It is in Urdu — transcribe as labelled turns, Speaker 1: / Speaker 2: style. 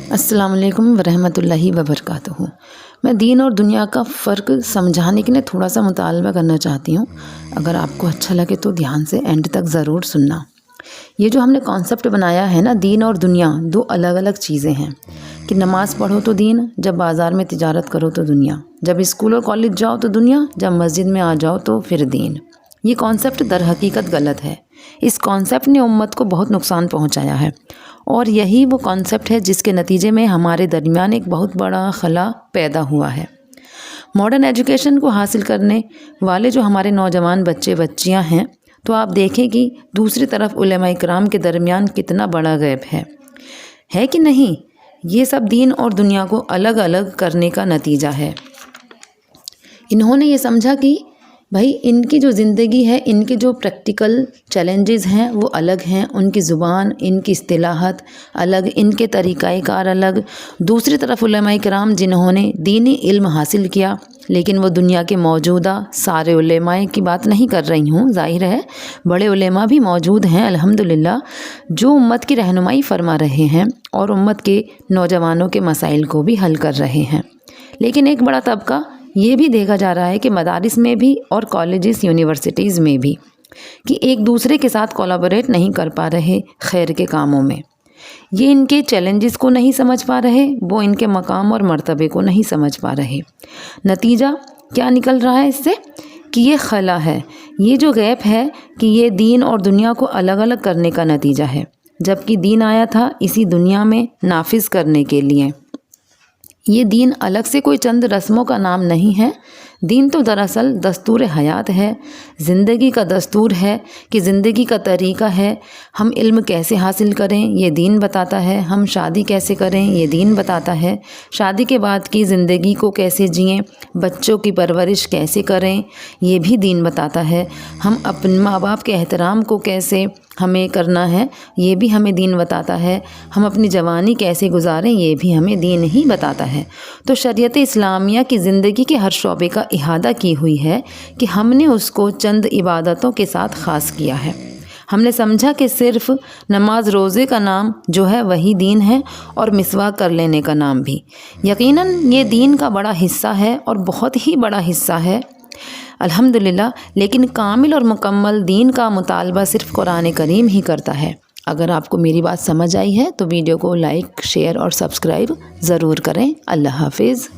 Speaker 1: السلام علیکم ورحمۃ اللہ وبرکاتہ۔ میں دین اور دنیا کا فرق سمجھانے کے لیے تھوڑا سا مطالبہ کرنا چاہتی ہوں۔ اگر آپ کو اچھا لگے تو دھیان سے اینڈ تک ضرور سننا۔ یہ جو ہم نے کانسیپٹ بنایا ہے نا، دین اور دنیا دو الگ الگ چیزیں ہیں کہ نماز پڑھو تو دین، جب بازار میں تجارت کرو تو دنیا، جب اسکول اور کالج جاؤ تو دنیا، جب مسجد میں آ جاؤ تو پھر دین۔ یہ کانسیپٹ در حقیقت غلط ہے۔ اس کانسیپٹ نے امت کو بہت نقصان پہنچایا ہے، اور یہی وہ کانسیپٹ ہے جس کے نتیجے میں ہمارے درمیان ایک بہت بڑا خلا پیدا ہوا ہے۔ ماڈرن ایجوکیشن کو حاصل کرنے والے جو ہمارے نوجوان بچے بچیاں ہیں، تو آپ دیکھیں کہ دوسری طرف علماء کرام کے درمیان کتنا بڑا گیپ ہے کہ نہیں؟ یہ سب دین اور دنیا کو الگ الگ کرنے کا نتیجہ ہے۔ انہوں نے یہ سمجھا کہ بھائی ان کی جو زندگی ہے، ان کے جو پریکٹیکل چیلنجز ہیں وہ الگ ہیں، ان کی زبان، ان کی اصطلاحات الگ، ان کے طریقہ کار الگ۔ دوسری طرف علماء کرام جنہوں نے دینی علم حاصل کیا، لیکن وہ دنیا کے موجودہ سارے علماء کی بات نہیں کر رہی ہوں، ظاہر ہے بڑے علماء بھی موجود ہیں الحمدللہ، جو امت کی رہنمائی فرما رہے ہیں اور امت کے نوجوانوں کے مسائل کو بھی حل کر رہے ہیں۔ لیکن ایک بڑا طبقہ یہ بھی دیکھا جا رہا ہے کہ مدارس میں بھی اور کالجز یونیورسٹیز میں بھی کہ ایک دوسرے کے ساتھ کولیبوریٹ نہیں کر پا رہے خیر کے کاموں میں۔ یہ ان کے چیلنجز کو نہیں سمجھ پا رہے، وہ ان کے مقام اور مرتبے کو نہیں سمجھ پا رہے۔ نتیجہ کیا نکل رہا ہے اس سے؟ کہ یہ خلا ہے، یہ جو گیپ ہے کہ یہ دین اور دنیا کو الگ الگ کرنے کا نتیجہ ہے، جبکہ دین آیا تھا اسی دنیا میں نافذ کرنے کے لیے۔ یہ دین الگ سے کوئی چند رسموں کا نام نہیں ہے، دین تو دراصل دستور حیات ہے، زندگی کا دستور ہے کہ زندگی کا طریقہ ہے۔ ہم علم کیسے حاصل کریں یہ دین بتاتا ہے، ہم شادی کیسے کریں یہ دین بتاتا ہے، شادی کے بعد کی زندگی کو کیسے جئیں، بچوں کی پرورش کیسے کریں یہ بھی دین بتاتا ہے، ہم اپنے ماں باپ کے احترام کو کیسے ہمیں کرنا ہے یہ بھی ہمیں دین بتاتا ہے، ہم اپنی جوانی کیسے گزاریں یہ بھی ہمیں دین ہی بتاتا ہے۔ تو شریعت اسلامیہ کی زندگی کے ہر شعبے کا احاطہ کی ہوئی ہے کہ ہم نے اس کو چند عبادتوں کے ساتھ خاص کیا ہے۔ ہم نے سمجھا کہ صرف نماز روزے کا نام جو ہے وہی دین ہے، اور مسواک کر لینے کا نام بھی۔ یقیناً یہ دین کا بڑا حصہ ہے اور بہت ہی بڑا حصہ ہے الحمدللہ، لیکن کامل اور مکمل دین کا مطالبہ صرف قرآن کریم ہی کرتا ہے۔ اگر آپ کو میری بات سمجھ آئی ہے تو ویڈیو کو لائک، شیئر اور سبسکرائب ضرور کریں۔ اللہ حافظ۔